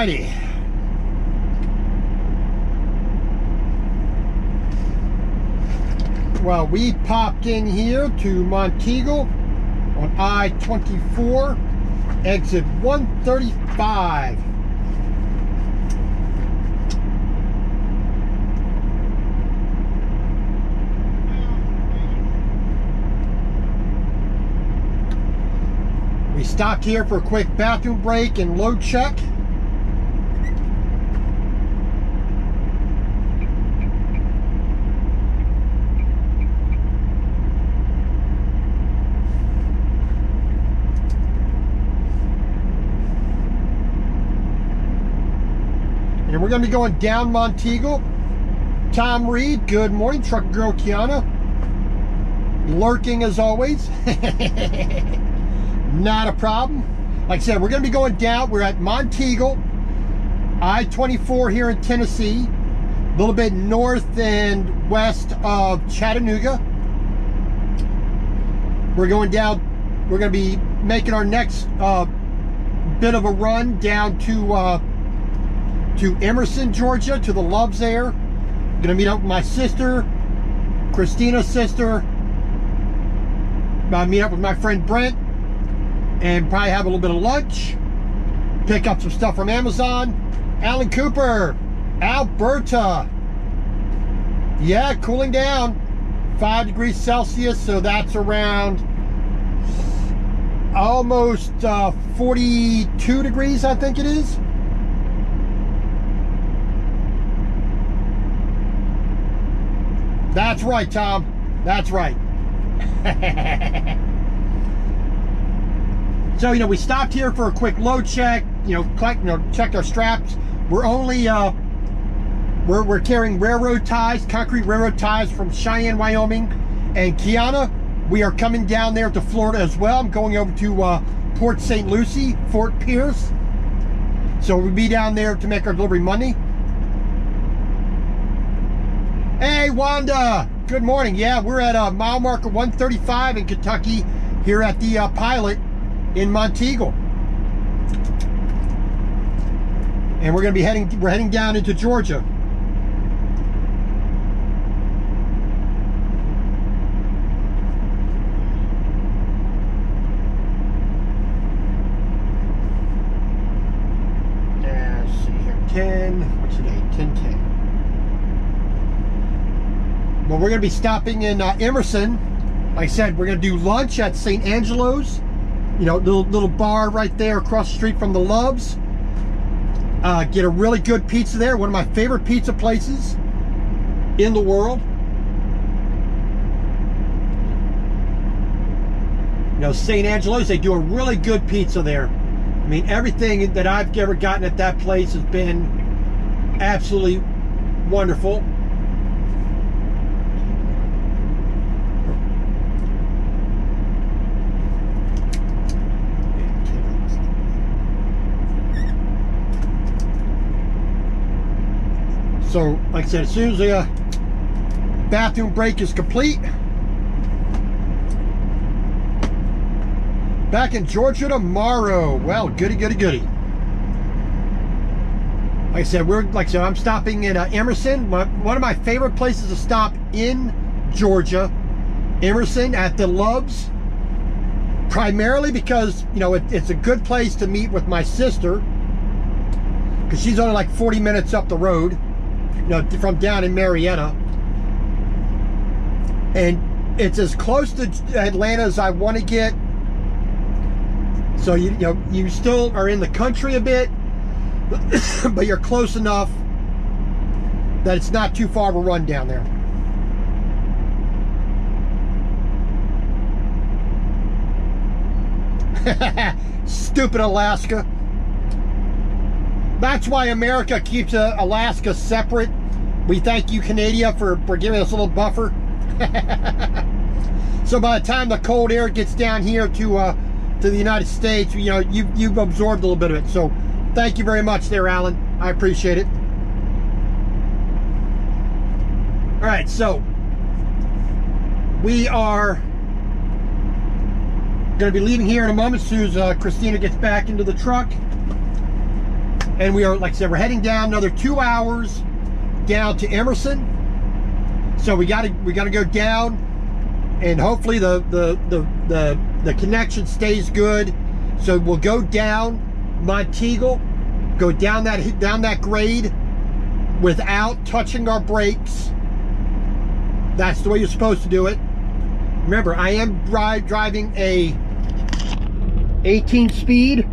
Alrighty. Well, we popped in here to Monteagle on I-24, exit 135. We stopped here for a quick bathroom break and load check. And we're going to be going down Monteagle. Tom Reed, good morning. Truck Girl Kiana, lurking as always. Not a problem. Like I said, we're going to be going down. We're at Monteagle, I-24 here in Tennessee, a little bit north and west of Chattanooga. We're going down. We're going to be making our next bit of a run down to Emerson, Georgia, to the Loves there. I'm going to meet up with my sister, Christina's sister. Meet up with my friend Brent, and probably have a little bit of lunch, pick up some stuff from Amazon. Alan Cooper, Alberta. Yeah, cooling down, 5 degrees Celsius, so that's around almost 42 degrees, I think it is. That's right, Tom. That's right. So, we stopped here for a quick load check, checked our straps. We're only, we're carrying railroad ties, concrete railroad ties from Cheyenne, Wyoming. And Kiana, we are coming down there to Florida as well. I'm going over to Port St. Lucie, Fort Pierce. So we'll be down there to make our delivery Monday. Hey, Wanda, good morning. Yeah, we're at mile marker 135 in Kentucky here at the Pilot in Monteagle, and we're heading down into Georgia. Let's see here, 10. What's today? 10:10. Well, we're going to be stopping in Emerson. Like I said, we're going to do lunch at St. Angelo's. Little bar right there across the street from the Loves. Get a really good pizza there. One of my favorite pizza places in the world. St. Angelo's, they do a really good pizza there. I mean, everything that I've ever gotten at that place has been absolutely wonderful. So, like I said, as soon as the bathroom break is complete, back in Georgia tomorrow. Well, goody, goody, goody. Like I said, I'm stopping in Emerson. One of my favorite places to stop in Georgia, Emerson at the Loves. Primarily because, it's a good place to meet with my sister, because she's only like 40 minutes up the road. From down in Marietta, and it's as close to Atlanta as I want to get. So you still are in the country a bit, but you're close enough that it's not too far of a run down there. Stupid Alaska. That's why America keeps Alaska separate. We thank you, Canada, for giving us a little buffer. So by the time the cold air gets down here to the United States, you've absorbed a little bit of it. So thank you very much there, Alan. I appreciate it. All right, so we are going to be leaving here in a moment as soon as Christina gets back into the truck. And we are, like I said, we're heading down another 2 hours down to Emerson. So we gotta go down, and hopefully the connection stays good. So we'll go down Monteagle, go down that grade without touching our brakes. That's the way you're supposed to do it. Remember, I am driving a 18 speed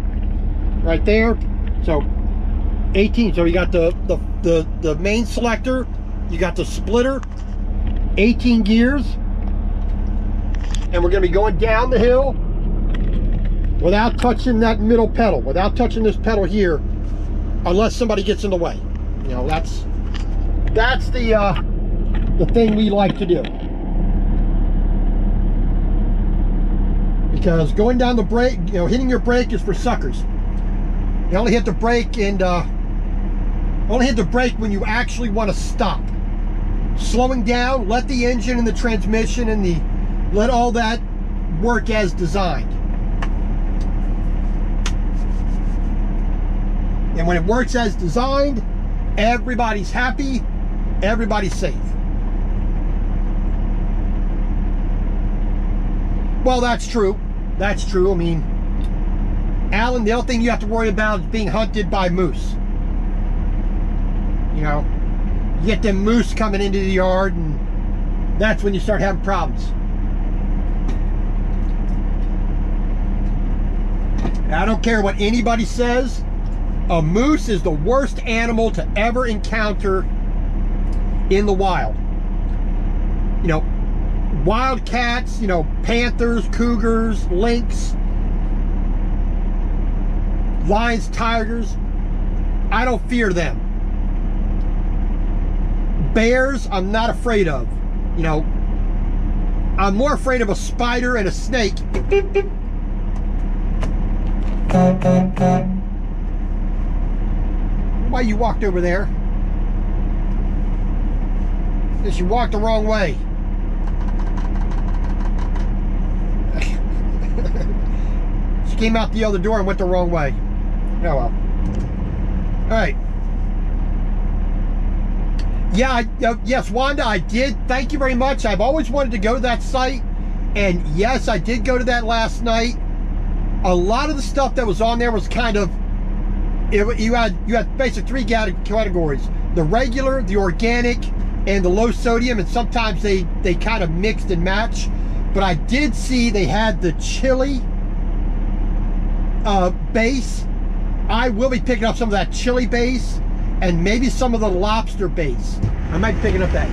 right there. So 18. So you got the main selector, you got the splitter, 18 gears, and we're going to be going down the hill without touching that middle pedal, without touching this pedal here, unless somebody gets in the way. You know, that's the thing we like to do. Because going down the brake, you know, hitting your brake is for suckers. You only hit the brake and only hit the brake when you actually want to stop. Slowing down, let the engine and the transmission and let all that work as designed. And when it works as designed, everybody's happy, everybody's safe. Well, that's true. That's true. I mean, Alan, the other thing you have to worry about is being hunted by moose. You know, you get them moose coming into the yard, and that's when you start having problems. I don't care what anybody says. A moose is the worst animal to ever encounter in the wild. You know, wildcats, you know, panthers, cougars, lynx, lions, tigers. I don't fear them. Bears, I'm not afraid of. You know, I'm more afraid of a spider and a snake. Why you walked over there? Because you walked the wrong way. She came out the other door and went the wrong way. Oh well. Alright. Yeah, yes, Wanda, I did. Thank you very much. I've always wanted to go to that site. And yes, I did go to that last night. A lot of the stuff that was on there was kind of, you had basically three categories: the regular, the organic, and the low sodium. And sometimes they kind of mixed and matched. But I did see they had the chili base. I will be picking up some of that chili base and maybe some of the lobster base. I might be picking up that.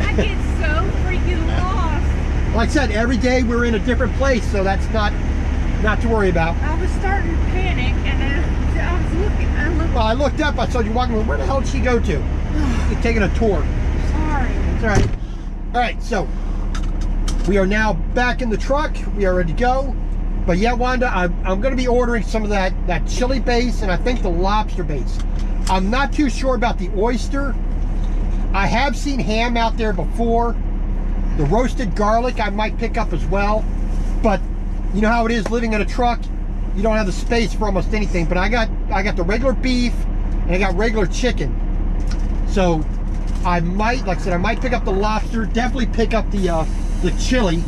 I get so freaking lost. Like I said, every day we're in a different place, so that's not to worry about. I was starting to panic, and I was looking. Well, I looked up. I saw you walking. Where the hell did she go to? You're taking a tour. Sorry. It's all right. All right, so we are now back in the truck. We are ready to go. But yeah, Wanda, I'm going to be ordering some of that chili base, and I think the lobster base. I'm not too sure about the oyster. I have seen ham out there before. The roasted garlic I might pick up as well. But you know how it is living in a truck. You don't have the space for almost anything. But I got the regular beef and I got regular chicken. So I might, like I said, I might pick up the lobster. Definitely pick up the chili.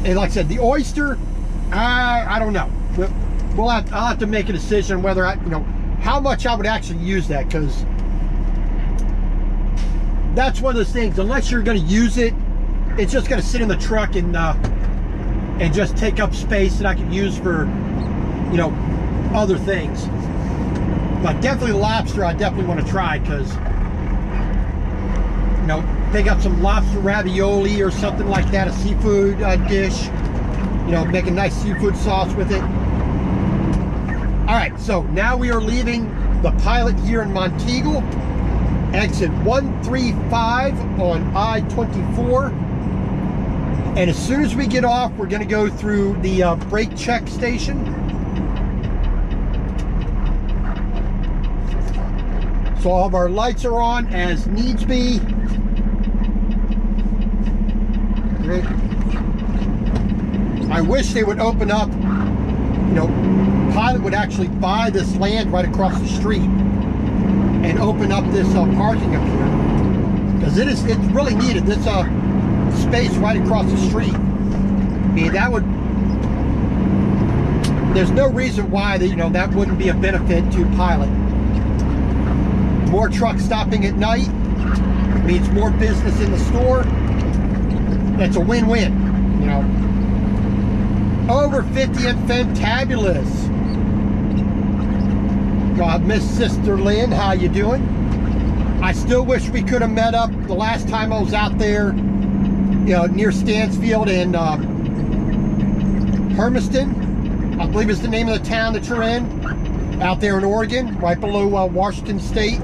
And like I said, the oyster, I don't know. I'll have to make a decision whether how much I would actually use that, because that's one of those things. Unless you're going to use it, it's just going to sit in the truck and just take up space that I can use for other things. But definitely lobster, I definitely want to try, because pick up some lobster ravioli or something like that, a seafood dish. Make a nice seafood sauce with it. All right, so now we are leaving the pilot here in Monteagle, exit 135 on I-24. And as soon as we get off, we're going to go through the brake check station. So all of our lights are on as needs be. I wish they would open up, Pilot would actually buy this land right across the street and open up this parking up here, because it's really needed. This space right across the street. I mean, that would. There's no reason why that that wouldn't be a benefit to Pilot. More trucks stopping at night means more business in the store. It's a win-win, Over 50 and fantabulous. God, Miss Sister Lynn, how you doing? I still wish we could have met up the last time I was out there, near Stansfield and Hermiston, I believe is the name of the town that you're in, out there in Oregon, right below Washington State.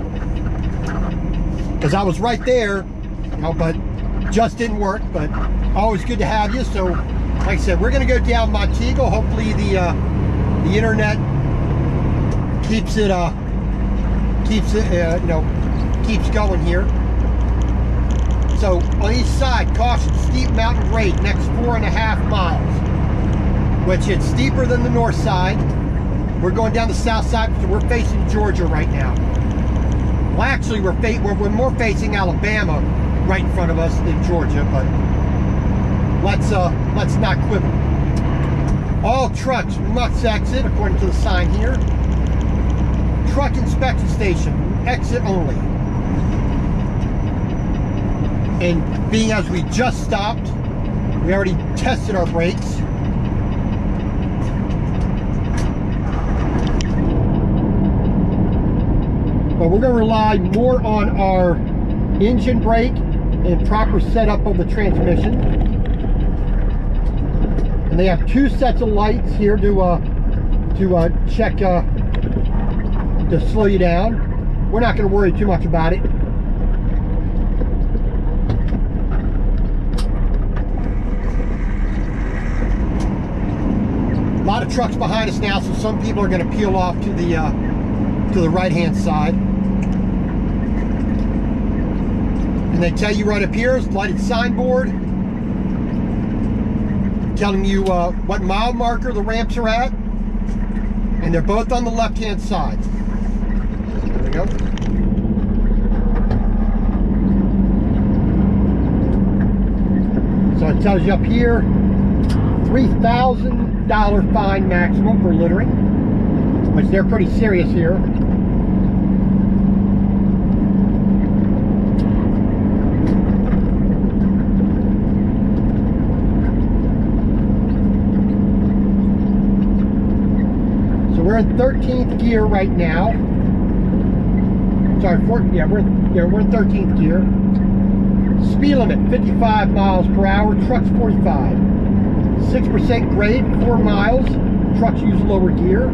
Because I was right there, but just didn't work. But always good to have you. So, like I said, we're going to go down Monteagle. Hopefully the internet keeps going here. So on each side, caution, steep mountain grade, next 4.5 miles, which it's steeper than the north side. We're going down the south side, so we're facing Georgia right now. Well, actually, we're more facing Alabama right in front of us than Georgia, but let's not quibble. All trucks must exit according to the sign here. Truck inspection station, exit only. And being as we just stopped, we already tested our brakes. But we're going to rely more on our engine brake and proper setup of the transmission. And they have 2 sets of lights here to check, to slow you down. We're not going to worry too much about it. A lot of trucks behind us now, so some people are going to peel off to the right-hand side. And they tell you right up here is lighted signboard telling you what mile marker the ramps are at, and they're both on the left-hand side. There we go. So it tells you up here, $3,000 fine maximum for littering, which they're pretty serious here. So we're in 13th gear right now. Sorry, we're in 13th gear. Speed limit 55 miles per hour, trucks 45. 6% grade, 4 miles. Trucks use lower gear.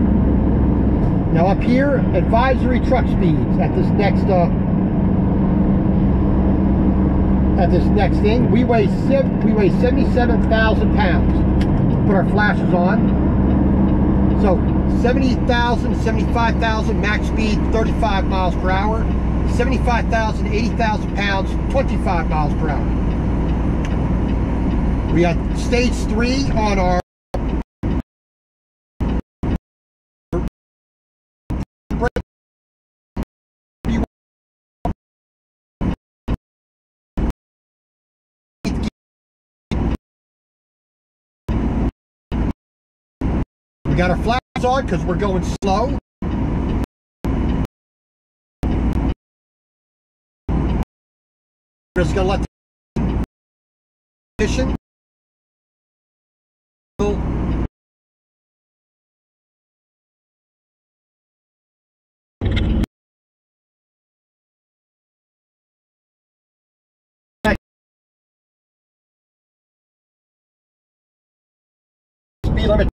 Now up here, advisory truck speeds at this next thing. We weigh 77,000 pounds. Put our flashes on. So 70,000, 75,000, max speed 35 miles per hour. 75,000, 80,000 pounds, 25 miles per hour. We got stage 3 on our we got our flags on because we're going slow. We're just gonna let the mission. Speed limit.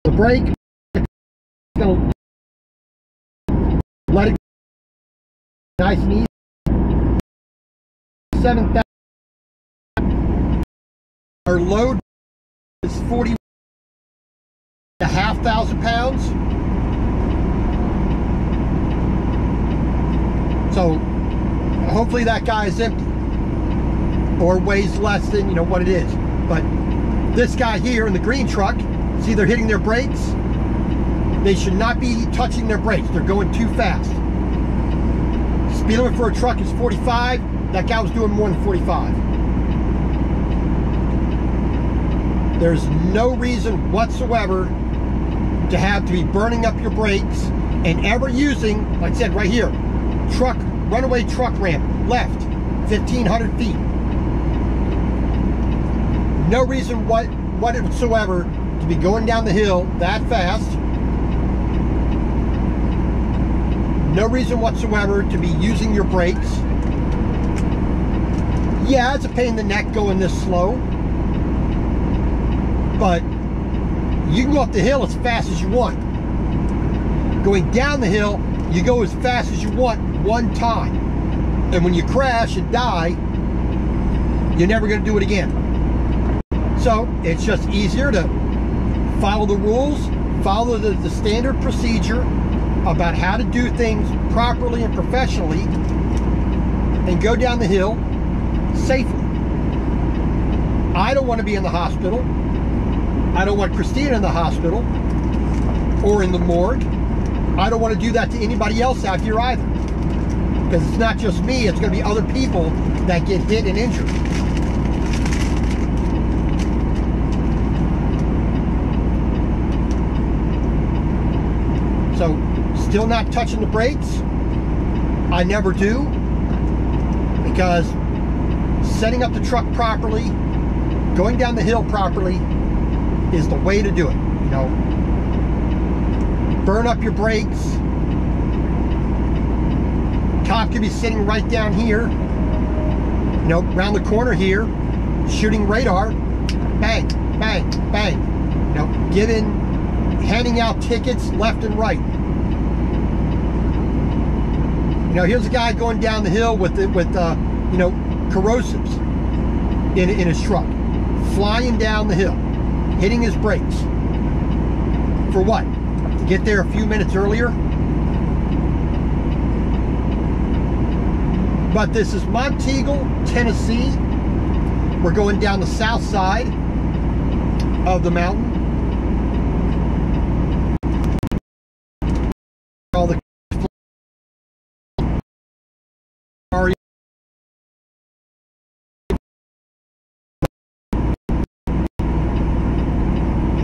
The brake. Let it nice and easy. 7,000. Our load is 40,500 pounds. So hopefully that guy is empty or weighs less than, you know, what it is. But this guy here in the green truck, see they're hitting their brakes. They should not be touching their brakes. They're going too fast. Speed limit for a truck is 45. That guy was doing more than 45. There's no reason whatsoever to be burning up your brakes and ever using, like I said right here, runaway truck ramp, left, 1,500 feet. No reason whatsoever to be going down the hill that fast. No reason whatsoever to be using your brakes. Yeah, it's a pain in the neck going this slow, but you can go up the hill as fast as you want. Going down the hill, you go as fast as you want one time. And when you crash and die, you're never going to do it again. So it's just easier to follow the rules, follow the standard procedure about how to do things properly and professionally, and go down the hill safely. I don't want to be in the hospital. I don't want Christina in the hospital or in the morgue. I don't want to do that to anybody else out here either, because it's not just me, it's going to be other people that get hit and injured. So, still not touching the brakes. I never do, because setting up the truck properly, going down the hill properly is the way to do it. You know, burn up your brakes. Cop could be sitting right down here, you know, around the corner here, shooting radar, bang, bang, bang, you know, handing out tickets left and right. You know, here's a guy going down the hill with you know, corrosives in his truck, flying down the hill, hitting his brakes. For what? To get there a few minutes earlier? But this is Monteagle, Tennessee. We're going down the south side of the mountain. All the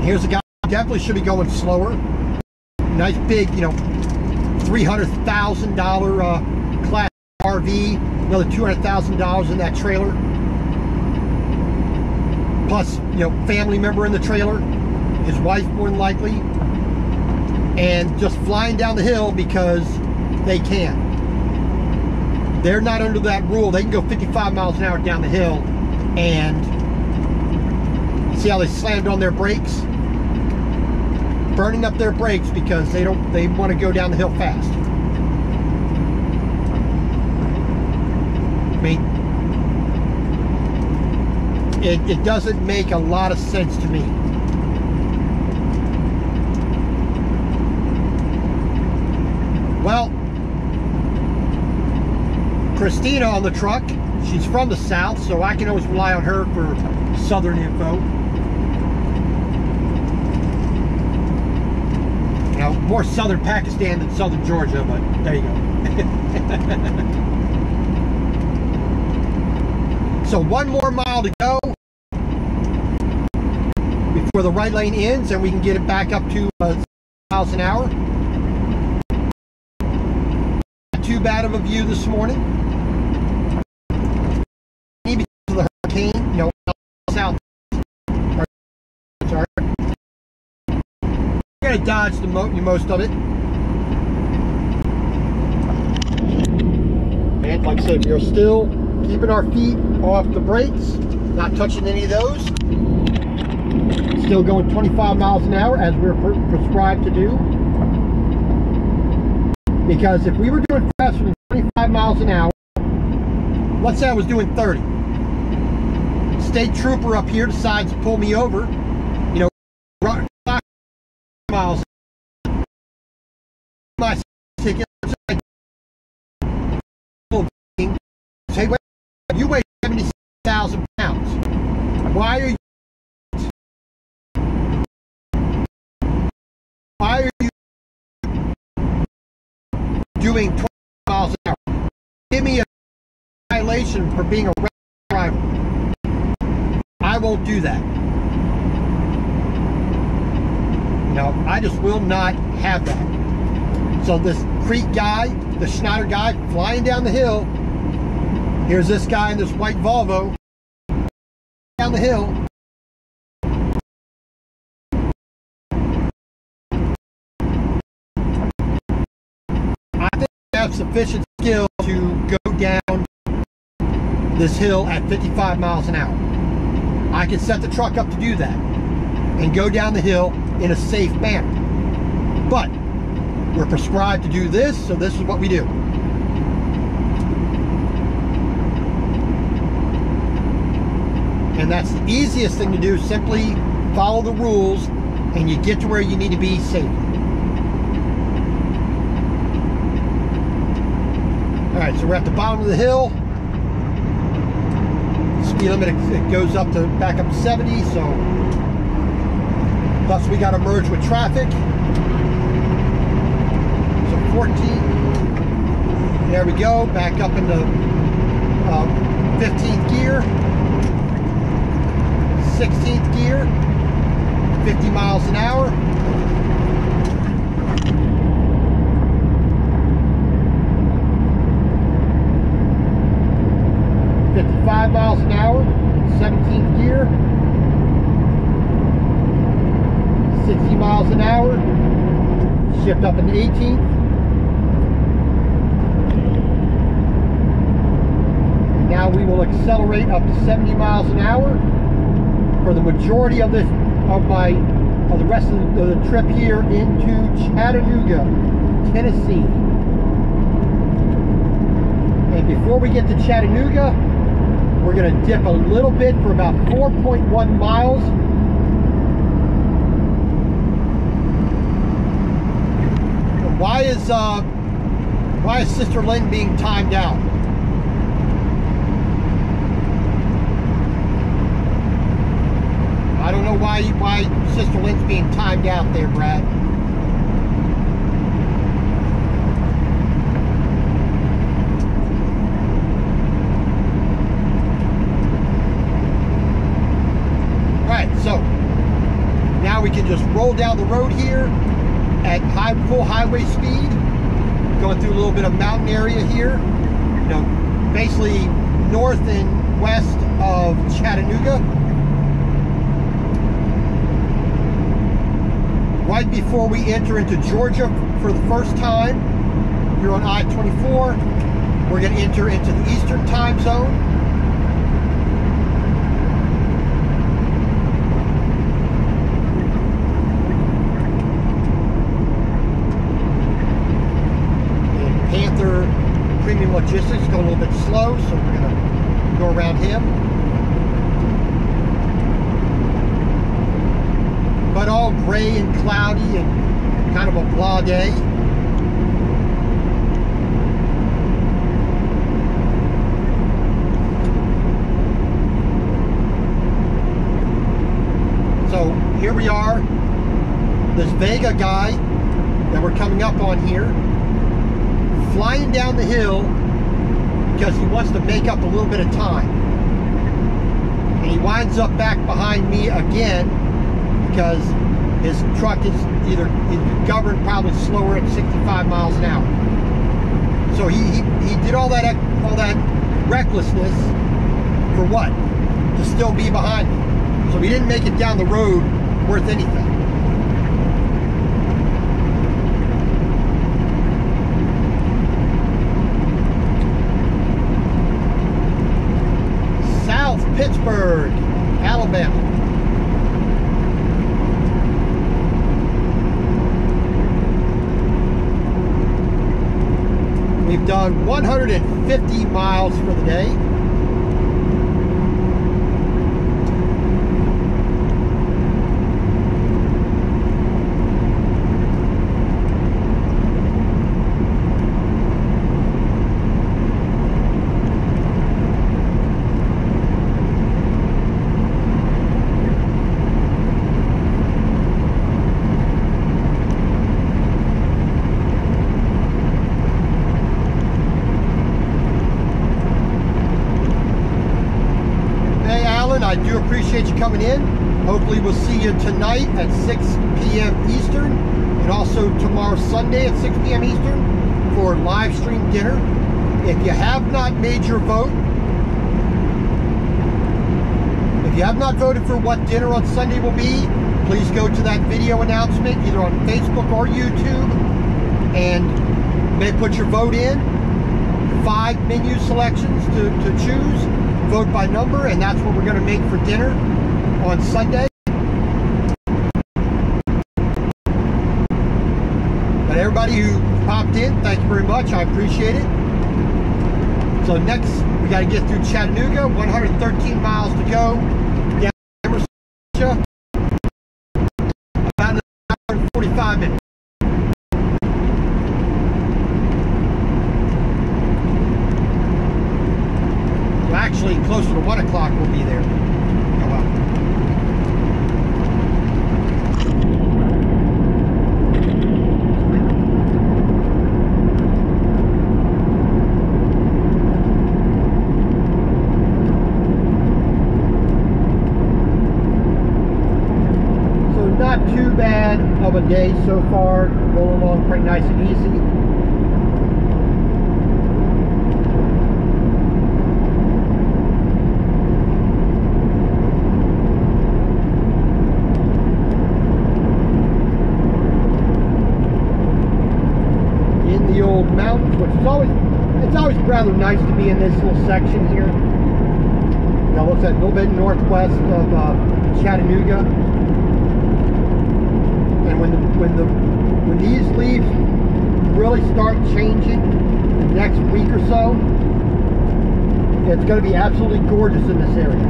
here's a guy who definitely should be going slower. Nice big, you know, $300,000 class RV, another $200,000 in that trailer. Plus, you know, family member in the trailer, his wife more than likely, and just flying down the hill because they can. They're not under that rule. They can go 55 miles an hour down the hill, and see how they slammed on their brakes? Burning up their brakes because they want to go down the hill fast. I mean, it doesn't make a lot of sense to me. Well, Christina on the truck, she's from the south, so I can always rely on her for southern info. You know, more southern Pakistan than southern Georgia, but there you go. So 1 more mile to go before the right lane ends, and we can get it back up to miles an hour. Not too bad of a view this morning. Because of the hurricane, you know, south. Sorry. We're going to dodge most of it. And like I said, we are still keeping our feet off the brakes, not touching any of those. Still going 25 miles an hour as we're prescribed to do. Because if we were doing faster than 25 miles an hour, let's say I was doing 30. State trooper up here decides to pull me over, you know, 5 miles. My ticket, doing 20 miles an hour. Give me a violation for being a reckless driver. I won't do that. No, I just will not have that. So this Creek guy, the Schneider guy, flying down the hill. Here's this guy in this white Volvo down the hill. I think I have sufficient skill to go down this hill at 55 miles an hour. I can set the truck up to do that and go down the hill in a safe manner. But we're prescribed to do this, so this is what we do. And that's the easiest thing to do. Simply follow the rules and you get to where you need to be safely. Alright, so we're at the bottom of the hill. Speed limit, it goes up to back up to 70, so plus we got to merge with traffic. So 14. There we go, back up into 15th gear. 16th gear, 50 miles an hour. Miles an hour, 17th gear, 60 miles an hour, shift up into 18th, and now we will accelerate up to 70 miles an hour for the majority of the rest of the trip here into Chattanooga, Tennessee. And before we get to Chattanooga, we're going to dip a little bit for about 4.1 miles. Why is Sister Lynn being timed out? I don't know why Sister Lynn's being timed out there, Brad. So now we can just roll down the road here at full highway speed, going through a little bit of mountain area here, you know, basically north and west of Chattanooga. Right before we enter into Georgia for the first time, here on I-24, we're going to enter into the Eastern time zone. Premium Logistics going a little bit slow, so we're going to go around him. But all gray and cloudy and kind of a blah day. So here we are, this Vega guy that we're coming up on here, flying down the hill because he wants to make up a little bit of time. And he winds up back behind me again because his truck is either governed probably slower at 65 miles an hour. So he did all that recklessness for what? To still be behind me. So he didn't make it down the road worth anything. Pittsburgh, Alabama. We've done 150 miles for the day. appreciate you coming in. Hopefully we'll see you tonight at 6 p.m. Eastern, and also tomorrow Sunday at 6 p.m. Eastern for live stream dinner. If you have not made your vote, if you have not voted for what dinner on Sunday will be, please go to that video announcement either on Facebook or YouTube and may put your vote in. 5 menu selections to choose. Vote by number, and that's what we're going to make for dinner on Sunday. But everybody who popped in, thank you very much. I appreciate it. So next, we got to get through Chattanooga. 113 miles to go. Down to Georgia. About an hour and 45 minutes. Well, actually, closer to 1 o'clock we'll be there. Oh, well. Not too bad of a day so far, rolling along pretty nice and easy. In the old mountains, which is it's always rather nice to be in this little section here. Now looks like a little bit northwest of Chattanooga. And when these leaves really start changing the next week or so, it's going to be absolutely gorgeous in this area.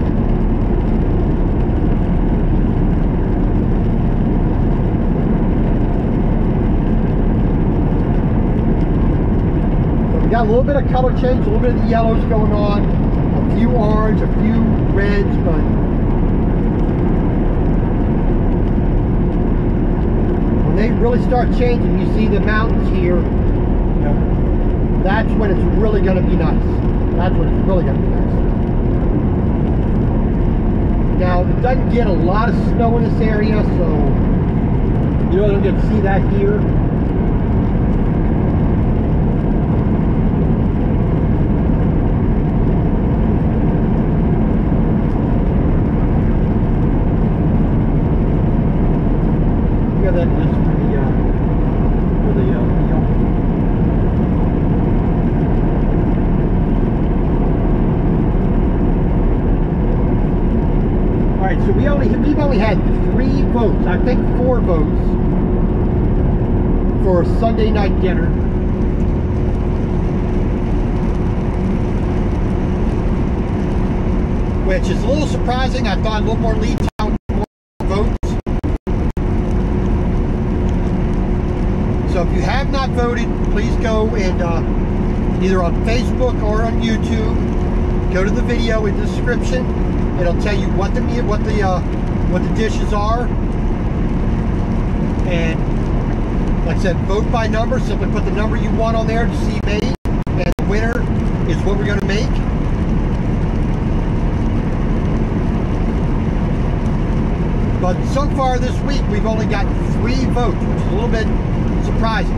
So we got a little bit of color change, a little bit of the yellows going on, a few orange, a few reds, but they really start changing, you see the mountains here, you know, that's when it's really going to be nice. That's when it's really going to be nice. Now, it doesn't get a lot of snow in this area, so you don't get to see that here. That just for the all right, so we've only had 3 votes, I think 4 votes for Sunday night dinner. Which is a little surprising. I thought a little more lead time, more votes. So if you have not voted, please go and either on Facebook or on YouTube, go to the video in the description. It'll tell you what the dishes are. And like I said, vote by number. Simply put the number you want on there to see made, and the winner is what we're going to make. But so far this week, we've only got 3 votes, which is a little bit surprising.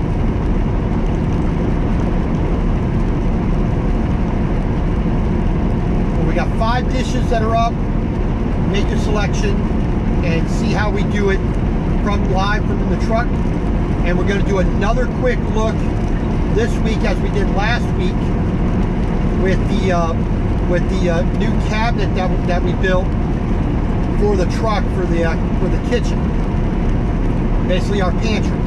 Well, we got 5 dishes that are up. Make your selection and see how we do it live from the truck. And we're going to do another quick look this week, as we did last week, with the new cabinet that we built for the truck, for the kitchen, basically our pantry.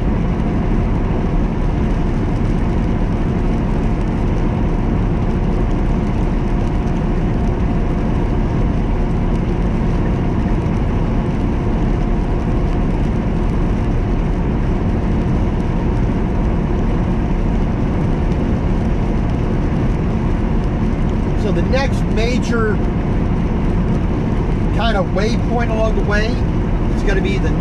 So the next major kind of waypoint along the way is going to be the